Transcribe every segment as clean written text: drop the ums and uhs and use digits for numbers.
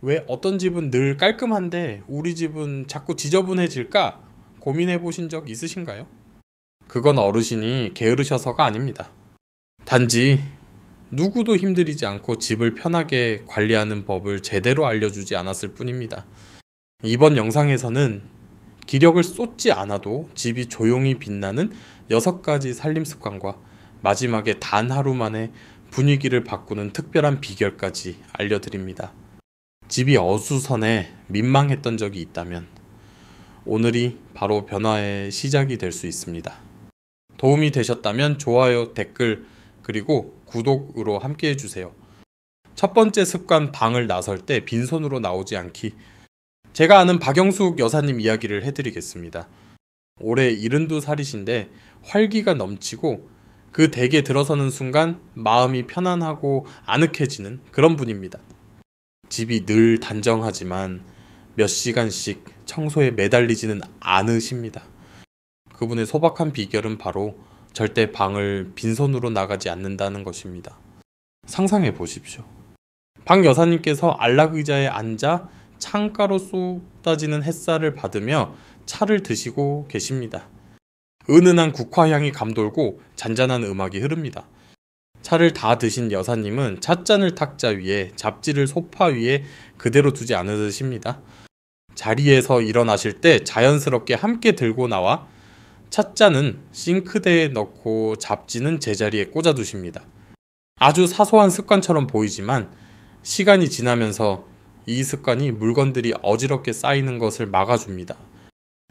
왜 어떤 집은 늘 깔끔한데 우리 집은 자꾸 지저분해질까 고민해 보신 적 있으신가요? 그건 어르신이 게으르셔서가 아닙니다. 단지 누구도 힘들이지 않고 집을 편하게 관리하는 법을 제대로 알려주지 않았을 뿐입니다. 이번 영상에서는 기력을 쏟지 않아도 집이 조용히 빛나는 6가지 살림 습관과 마지막에 단 하루 만에 분위기를 바꾸는 특별한 비결까지 알려드립니다. 집이 어수선해 민망했던 적이 있다면 오늘이 바로 변화의 시작이 될 수 있습니다. 도움이 되셨다면 좋아요, 댓글, 그리고 구독으로 함께 해주세요. 첫 번째 습관, 방을 나설 때 빈손으로 나오지 않기. 제가 아는 박영숙 여사님 이야기를 해드리겠습니다. 올해 72살이신데 활기가 넘치고 그 댁에 들어서는 순간 마음이 편안하고 아늑해지는 그런 분입니다. 집이 늘 단정하지만 몇 시간씩 청소에 매달리지는 않으십니다. 그분의 소박한 비결은 바로 절대 방을 빈손으로 나가지 않는다는 것입니다. 상상해 보십시오. 박 여사님께서 안락 의자에 앉아 창가로 쏟아지는 햇살을 받으며 차를 드시고 계십니다. 은은한 국화향이 감돌고 잔잔한 음악이 흐릅니다. 차를 다 드신 여사님은 찻잔을 탁자 위에, 잡지를 소파 위에 그대로 두지 않으십니다. 자리에서 일어나실 때 자연스럽게 함께 들고 나와 찻잔은 싱크대에 넣고 잡지는 제자리에 꽂아두십니다. 아주 사소한 습관처럼 보이지만 시간이 지나면서 이 습관이 물건들이 어지럽게 쌓이는 것을 막아줍니다.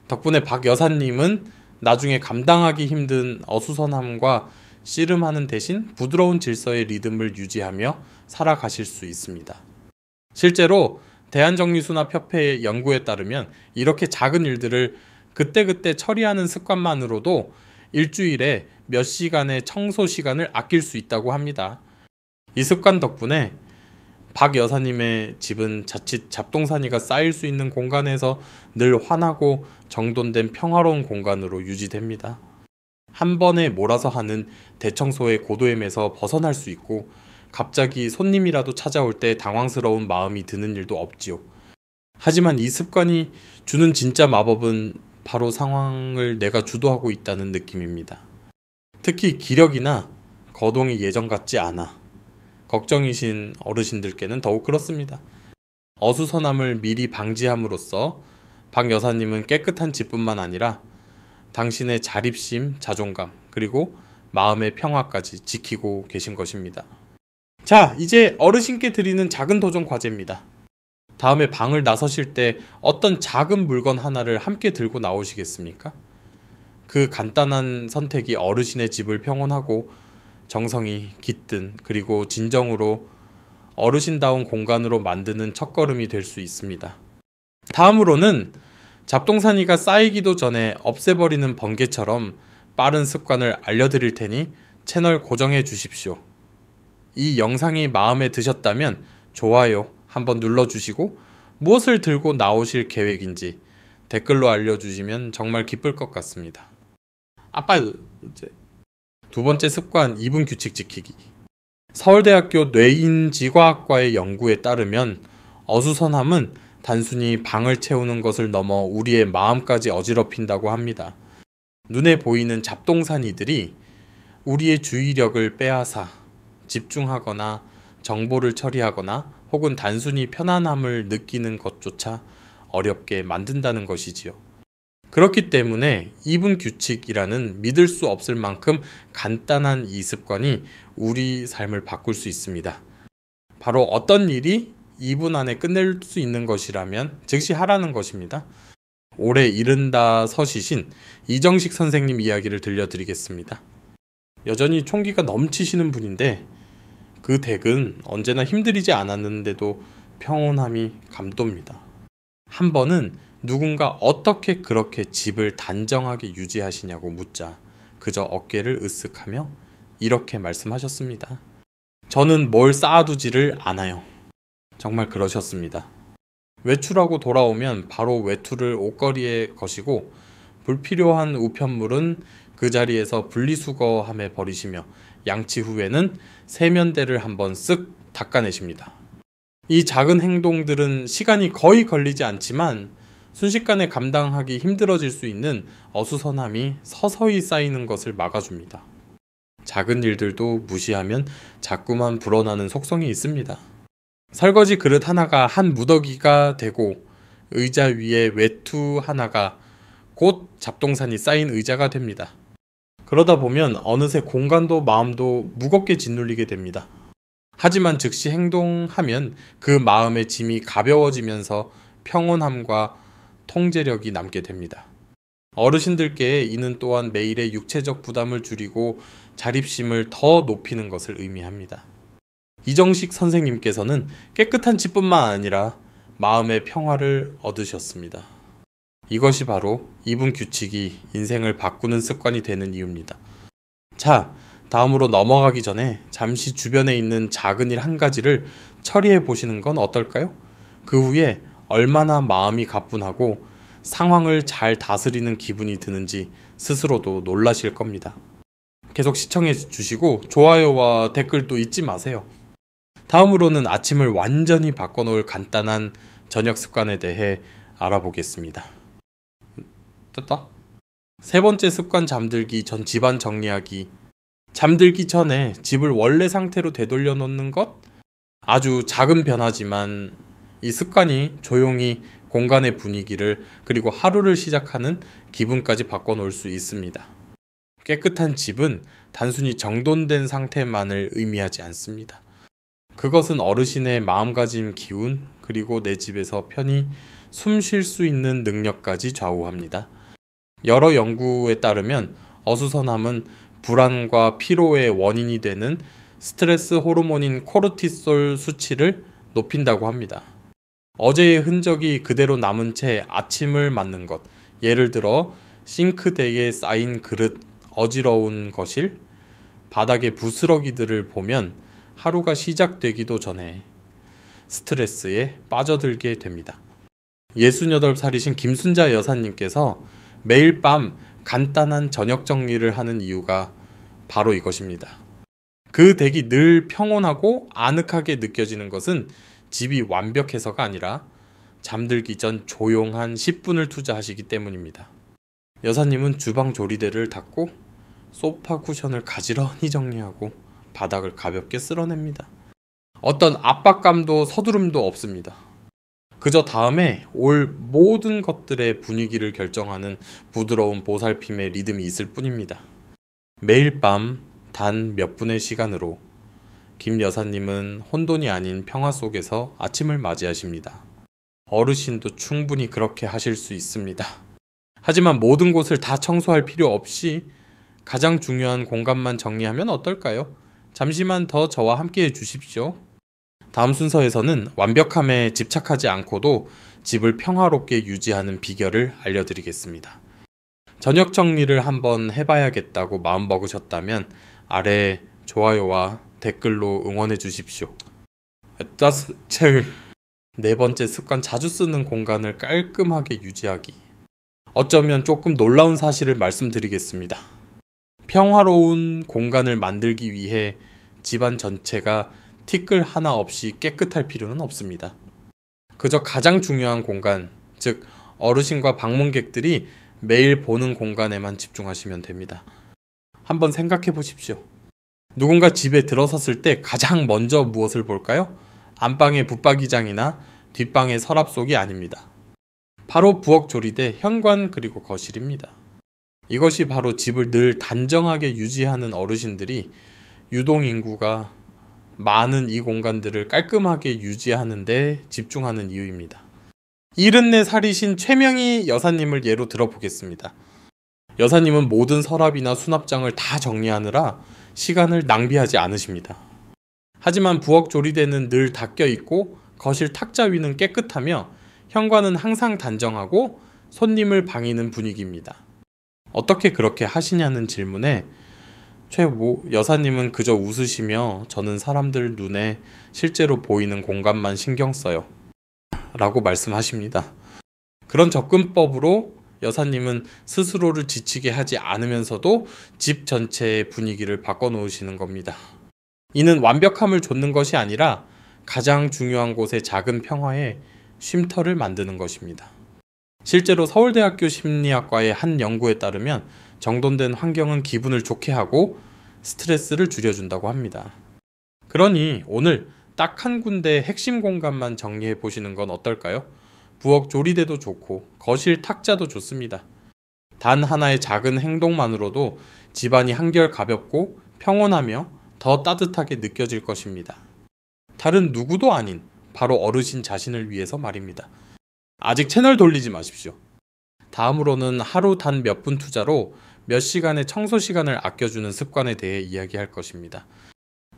덕분에 박 여사님은 나중에 감당하기 힘든 어수선함과 씨름하는 대신 부드러운 질서의 리듬을 유지하며 살아가실 수 있습니다. 실제로 대한정리수납협회의 연구에 따르면 이렇게 작은 일들을 그때그때 처리하는 습관만으로도 일주일에 몇 시간의 청소 시간을 아낄 수 있다고 합니다. 이 습관 덕분에 박 여사님의 집은 자칫 잡동사니가 쌓일 수 있는 공간에서 늘 환하고 정돈된 평화로운 공간으로 유지됩니다. 한 번에 몰아서 하는 대청소의 고도임에서 벗어날 수 있고 갑자기 손님이라도 찾아올 때 당황스러운 마음이 드는 일도 없지요. 하지만 이 습관이 주는 진짜 마법은 바로 상황을 내가 주도하고 있다는 느낌입니다. 특히 기력이나 거동이 예전 같지 않아 걱정이신 어르신들께는 더욱 그렇습니다. 어수선함을 미리 방지함으로써 박 여사님은 깨끗한 집뿐만 아니라 당신의 자립심, 자존감, 그리고 마음의 평화까지 지키고 계신 것입니다. 자, 이제 어르신께 드리는 작은 도전 과제입니다. 다음에 방을 나서실 때 어떤 작은 물건 하나를 함께 들고 나오시겠습니까? 그 간단한 선택이 어르신의 집을 평온하고 정성이 깃든 그리고 진정으로 어르신다운 공간으로 만드는 첫걸음이 될 수 있습니다. 다음으로는 잡동사니가 쌓이기도 전에 없애버리는 번개처럼 빠른 습관을 알려드릴 테니 채널 고정해 주십시오. 이 영상이 마음에 드셨다면 좋아요 한번 눌러주시고 무엇을 들고 나오실 계획인지 댓글로 알려주시면 정말 기쁠 것 같습니다. 두 번째 습관, 2분 규칙 지키기. 서울대학교 뇌인지과학과의 연구에 따르면 어수선함은 단순히 방을 채우는 것을 넘어 우리의 마음까지 어지럽힌다고 합니다. 눈에 보이는 잡동사니들이 우리의 주의력을 빼앗아 집중하거나 정보를 처리하거나 혹은 단순히 편안함을 느끼는 것조차 어렵게 만든다는 것이지요. 그렇기 때문에 2분 규칙이라는 믿을 수 없을 만큼 간단한 이 습관이 우리 삶을 바꿀 수 있습니다. 바로 어떤 일이 2분 안에 끝낼 수 있는 것이라면 즉시 하라는 것입니다. 올해 75이신 이정식 선생님 이야기를 들려드리겠습니다. 여전히 총기가 넘치시는 분인데 그 댁은 언제나 힘들이지 않았는데도 평온함이 감돕니다. 한 번은 누군가 어떻게 그렇게 집을 단정하게 유지하시냐고 묻자 그저 어깨를 으쓱하며 이렇게 말씀하셨습니다. 저는 뭘 쌓아두지를 않아요. 정말 그러셨습니다. 외출하고 돌아오면 바로 외투를 옷걸이에 거시고 불필요한 우편물은 그 자리에서 분리수거함에 버리시며 양치 후에는 세면대를 한번 쓱 닦아내십니다. 이 작은 행동들은 시간이 거의 걸리지 않지만 순식간에 감당하기 힘들어질 수 있는 어수선함이 서서히 쌓이는 것을 막아줍니다. 작은 일들도 무시하면 자꾸만 불어나는 속성이 있습니다. 설거지 그릇 하나가 한 무더기가 되고 의자 위에 외투 하나가 곧 잡동산이 쌓인 의자가 됩니다. 그러다 보면 어느새 공간도 마음도 무겁게 짓눌리게 됩니다. 하지만 즉시 행동하면 그 마음의 짐이 가벼워지면서 평온함과 통제력이 남게 됩니다. 어르신들께 이는 또한 매일의 육체적 부담을 줄이고 자립심을 더 높이는 것을 의미합니다. 이정식 선생님께서는 깨끗한 집뿐만 아니라 마음의 평화를 얻으셨습니다. 이것이 바로 이분 규칙이 인생을 바꾸는 습관이 되는 이유입니다. 자, 다음으로 넘어가기 전에 잠시 주변에 있는 작은 일 한 가지를 처리해 보시는 건 어떨까요? 그 후에 얼마나 마음이 가뿐하고 상황을 잘 다스리는 기분이 드는지 스스로도 놀라실 겁니다. 계속 시청해 주시고 좋아요와 댓글도 잊지 마세요. 다음으로는 아침을 완전히 바꿔놓을 간단한 저녁 습관에 대해 알아보겠습니다. 떴다? 세 번째 습관 잠들기 전 집안 정리하기. 잠들기 전에 집을 원래 상태로 되돌려 놓는 것? 아주 작은 변화지만 이 습관이 조용히 공간의 분위기를 그리고 하루를 시작하는 기분까지 바꿔놓을 수 있습니다. 깨끗한 집은 단순히 정돈된 상태만을 의미하지 않습니다. 그것은 어르신의 마음가짐 기운 그리고 내 집에서 편히 숨 쉴 수 있는 능력까지 좌우합니다. 여러 연구에 따르면 어수선함은 불안과 피로의 원인이 되는 스트레스 호르몬인 코르티솔 수치를 높인다고 합니다. 어제의 흔적이 그대로 남은 채 아침을 맞는 것, 예를 들어 싱크대에 쌓인 그릇, 어지러운 거실, 바닥의 부스러기들을 보면 하루가 시작되기도 전에 스트레스에 빠져들게 됩니다. 68살이신 김순자 여사님께서 매일 밤 간단한 저녁 정리를 하는 이유가 바로 이것입니다. 그 댁이 늘 평온하고 아늑하게 느껴지는 것은 집이 완벽해서가 아니라 잠들기 전 조용한 10분을 투자하시기 때문입니다. 여사님은 주방 조리대를 닦고 소파 쿠션을 가지런히 정리하고 바닥을 가볍게 쓸어냅니다. 어떤 압박감도 서두름도 없습니다. 그저 다음에 올 모든 것들의 분위기를 결정하는 부드러운 보살핌의 리듬이 있을 뿐입니다. 매일 밤 단 몇 분의 시간으로 김 여사님은 혼돈이 아닌 평화 속에서 아침을 맞이하십니다. 어르신도 충분히 그렇게 하실 수 있습니다. 하지만 모든 곳을 다 청소할 필요 없이 가장 중요한 공간만 정리하면 어떨까요? 잠시만 더 저와 함께 해 주십시오. 다음 순서에서는 완벽함에 집착하지 않고도 집을 평화롭게 유지하는 비결을 알려드리겠습니다. 저녁 정리를 한번 해봐야겠다고 마음먹으셨다면 아래 좋아요와 댓글로 응원해 주십시오. 네 번째 습관, 자주 쓰는 공간을 깔끔하게 유지하기. 어쩌면 조금 놀라운 사실을 말씀드리겠습니다. 평화로운 공간을 만들기 위해 집안 전체가 티끌 하나 없이 깨끗할 필요는 없습니다. 그저 가장 중요한 공간, 즉 어르신과 방문객들이 매일 보는 공간에만 집중하시면 됩니다. 한번 생각해 보십시오. 누군가 집에 들어섰을 때 가장 먼저 무엇을 볼까요? 안방의 붙박이장이나 뒷방의 서랍 속이 아닙니다. 바로 부엌 조리대, 현관 그리고 거실입니다. 이것이 바로 집을 늘 단정하게 유지하는 어르신들이 유동인구가 많은 이 공간들을 깔끔하게 유지하는 데 집중하는 이유입니다. 74살이신 최명희 여사님을 예로 들어보겠습니다. 여사님은 모든 서랍이나 수납장을 다 정리하느라 시간을 낭비하지 않으십니다. 하지만 부엌 조리대는 늘 닦여 있고 거실 탁자 위는 깨끗하며 현관은 항상 단정하고 손님을 반기는 분위기입니다. 어떻게 그렇게 하시냐는 질문에 최모 여사님은 그저 웃으시며 저는 사람들 눈에 실제로 보이는 공간만 신경 써요 라고 말씀하십니다. 그런 접근법으로 여사님은 스스로를 지치게 하지 않으면서도 집 전체의 분위기를 바꿔놓으시는 겁니다. 이는 완벽함을 좇는 것이 아니라 가장 중요한 곳의 작은 평화에 쉼터를 만드는 것입니다. 실제로 서울대학교 심리학과의 한 연구에 따르면 정돈된 환경은 기분을 좋게 하고 스트레스를 줄여준다고 합니다. 그러니 오늘 딱 한 군데 핵심 공간만 정리해 보시는 건 어떨까요? 부엌 조리대도 좋고 거실 탁자도 좋습니다. 단 하나의 작은 행동만으로도 집안이 한결 가볍고 평온하며 더 따뜻하게 느껴질 것입니다. 다른 누구도 아닌 바로 어르신 자신을 위해서 말입니다. 아직 채널 돌리지 마십시오. 다음으로는 하루 단 몇 분 투자로 몇 시간의 청소 시간을 아껴주는 습관에 대해 이야기할 것입니다.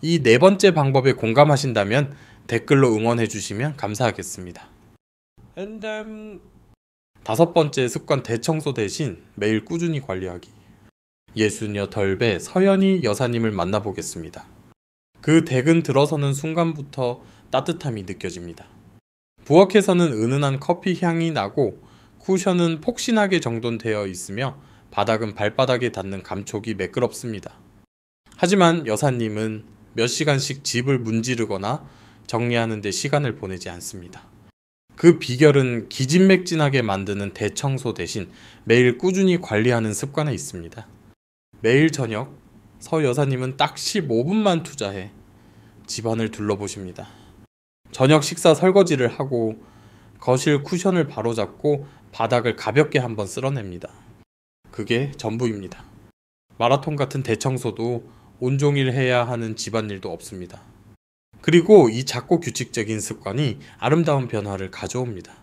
이 네 번째 방법에 공감하신다면 댓글로 응원해 주시면 감사하겠습니다. 다섯 번째 습관 대청소 대신 매일 꾸준히 관리하기. 예수녀 덜배 서연희 여사님을 만나보겠습니다. 그 댁은 들어서는 순간부터 따뜻함이 느껴집니다. 부엌에서는 은은한 커피 향이 나고 쿠션은 폭신하게 정돈되어 있으며 바닥은 발바닥에 닿는 감촉이 매끄럽습니다. 하지만 여사님은 몇 시간씩 집을 문지르거나 정리하는 데 시간을 보내지 않습니다. 그 비결은 기진맥진하게 만드는 대청소 대신 매일 꾸준히 관리하는 습관에 있습니다. 매일 저녁 서 여사님은 딱 15분만 투자해 집안을 둘러보십니다. 저녁 식사 설거지를 하고 거실 쿠션을 바로잡고 바닥을 가볍게 한번 쓸어냅니다. 그게 전부입니다. 마라톤 같은 대청소도 온종일 해야 하는 집안일도 없습니다. 그리고 이 작고 규칙적인 습관이 아름다운 변화를 가져옵니다.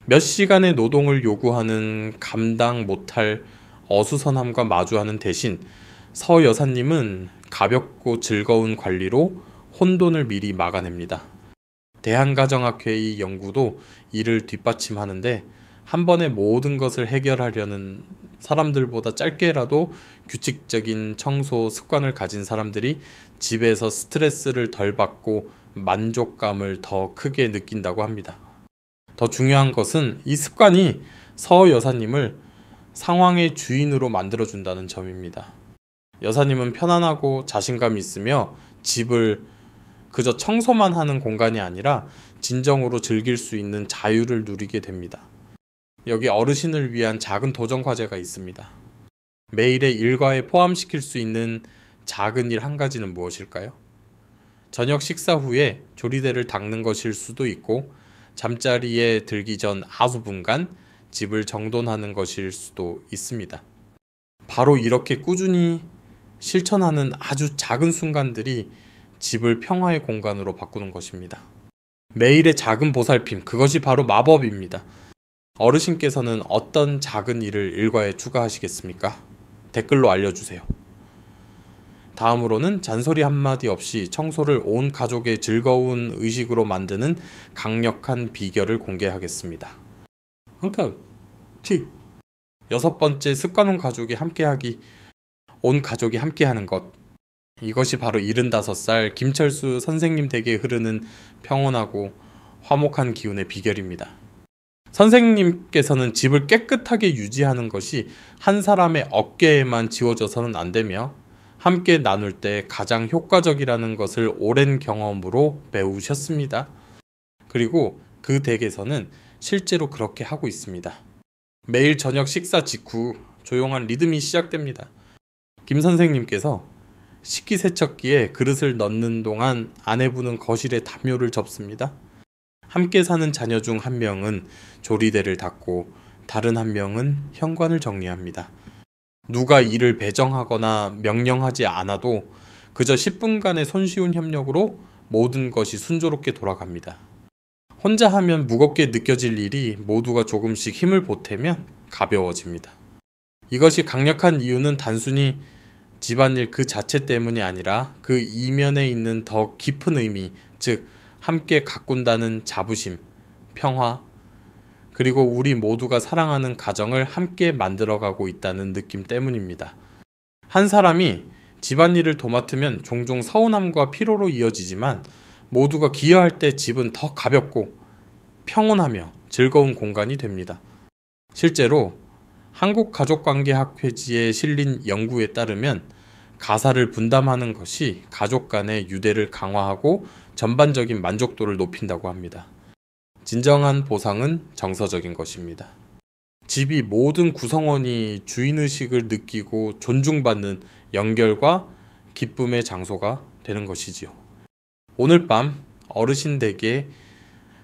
몇 시간의 노동을 요구하는 감당 못할 어수선함과 마주하는 대신 서 여사님은 가볍고 즐거운 관리로 혼돈을 미리 막아냅니다. 대한가정학회의 연구도 이를 뒷받침하는데 한 번에 모든 것을 해결하려는 사람들보다 짧게라도 규칙적인 청소 습관을 가진 사람들이 집에서 스트레스를 덜 받고 만족감을 더 크게 느낀다고 합니다. 더 중요한 것은 이 습관이 서 여사님을 상황의 주인으로 만들어준다는 점입니다. 여사님은 편안하고 자신감 있으며 집을 그저 청소만 하는 공간이 아니라 진정으로 즐길 수 있는 자유를 누리게 됩니다. 여기 어르신을 위한 작은 도전 과제가 있습니다. 매일의 일과에 포함시킬 수 있는 작은 일 한 가지는 무엇일까요? 저녁 식사 후에 조리대를 닦는 것일 수도 있고 잠자리에 들기 전 아수 분간 집을 정돈하는 것일 수도 있습니다. 바로 이렇게 꾸준히 실천하는 아주 작은 순간들이 집을 평화의 공간으로 바꾸는 것입니다. 매일의 작은 보살핌, 그것이 바로 마법입니다. 어르신께서는 어떤 작은 일을 일과에 추가하시겠습니까? 댓글로 알려주세요. 다음으로는 잔소리 한마디 없이 청소를 온 가족의 즐거운 의식으로 만드는 강력한 비결을 공개하겠습니다. 여섯 번째 습관은 가족이 함께하기. 온 가족이 함께하는 것. 이것이 바로 75살 김철수 선생님 댁에 흐르는 평온하고 화목한 기운의 비결입니다. 선생님께서는 집을 깨끗하게 유지하는 것이 한 사람의 어깨에만 지워져서는 안 되며 함께 나눌 때 가장 효과적이라는 것을 오랜 경험으로 배우셨습니다. 그리고 그 댁에서는 실제로 그렇게 하고 있습니다. 매일 저녁 식사 직후 조용한 리듬이 시작됩니다. 김 선생님께서 식기세척기에 그릇을 넣는 동안 아내분은 거실에 담요를 접습니다. 함께 사는 자녀 중 한 명은 조리대를 닦고 다른 한 명은 현관을 정리합니다. 누가 일을 배정하거나 명령하지 않아도 그저 10분간의 손쉬운 협력으로 모든 것이 순조롭게 돌아갑니다. 혼자 하면 무겁게 느껴질 일이 모두가 조금씩 힘을 보태면 가벼워집니다. 이것이 강력한 이유는 단순히 집안일 그 자체 때문이 아니라 그 이면에 있는 더 깊은 의미, 즉 함께 가꾼다는 자부심, 평화, 그리고 우리 모두가 사랑하는 가정을 함께 만들어가고 있다는 느낌 때문입니다. 한 사람이 집안일을 도맡으면 종종 서운함과 피로로 이어지지만 모두가 기여할 때 집은 더 가볍고 평온하며 즐거운 공간이 됩니다. 실제로 한국가족관계학회지에 실린 연구에 따르면 가사를 분담하는 것이 가족 간의 유대를 강화하고 전반적인 만족도를 높인다고 합니다. 진정한 보상은 정서적인 것입니다. 집이 모든 구성원이 주인의식을 느끼고 존중받는 연결과 기쁨의 장소가 되는 것이지요. 오늘 밤 어르신 댁에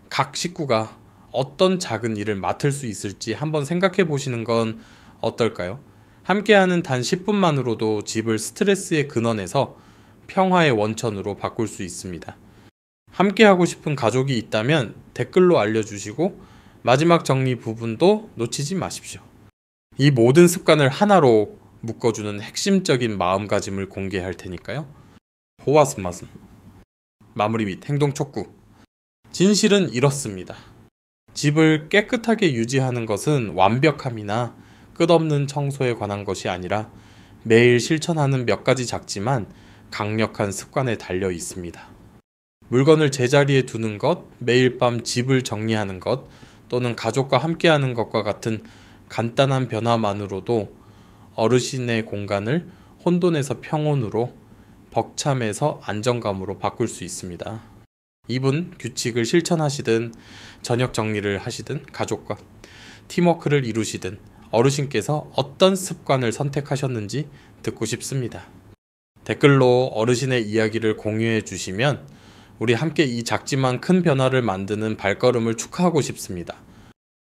각 식구가 어떤 작은 일을 맡을 수 있을지 한번 생각해 보시는 건 어떨까요? 함께하는 단 10분만으로도 집을 스트레스의 근원에서 평화의 원천으로 바꿀 수 있습니다. 함께하고 싶은 가족이 있다면 댓글로 알려주시고 마지막 정리 부분도 놓치지 마십시오. 이 모든 습관을 하나로 묶어주는 핵심적인 마음가짐을 공개할 테니까요. 호와스마슴 마무리 및 행동 촉구. 진실은 이렇습니다. 집을 깨끗하게 유지하는 것은 완벽함이나 끝없는 청소에 관한 것이 아니라 매일 실천하는 몇 가지 작지만 강력한 습관에 달려 있습니다. 물건을 제자리에 두는 것, 매일 밤 집을 정리하는 것, 또는 가족과 함께하는 것과 같은 간단한 변화만으로도 어르신의 공간을 혼돈에서 평온으로, 벅참에서 안정감으로 바꿀 수 있습니다. 이분 규칙을 실천하시든 저녁 정리를 하시든 가족과 팀워크를 이루시든 어르신께서 어떤 습관을 선택하셨는지 듣고 싶습니다. 댓글로 어르신의 이야기를 공유해 주시면 우리 함께 이 작지만 큰 변화를 만드는 발걸음을 축하하고 싶습니다.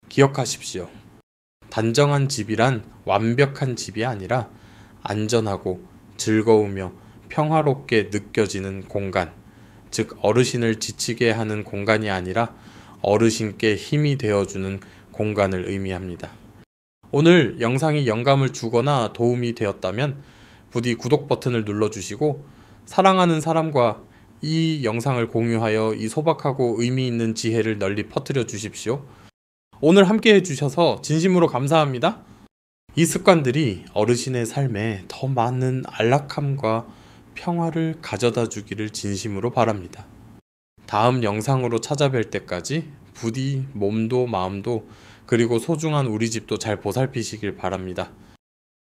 기억하십시오. 단정한 집이란 완벽한 집이 아니라 안전하고 즐거우며 평화롭게 느껴지는 공간, 즉 어르신을 지치게 하는 공간이 아니라 어르신께 힘이 되어주는 공간을 의미합니다. 오늘 영상이 영감을 주거나 도움이 되었다면 부디 구독 버튼을 눌러주시고 사랑하는 사람과 이 영상을 공유하여 이 소박하고 의미 있는 지혜를 널리 퍼뜨려 주십시오. 오늘 함께 해주셔서 진심으로 감사합니다. 이 습관들이 어르신의 삶에 더 많은 안락함과 평화를 가져다 주기를 진심으로 바랍니다. 다음 영상으로 찾아뵐 때까지 부디 몸도 마음도 그리고 소중한 우리 집도 잘 보살피시길 바랍니다.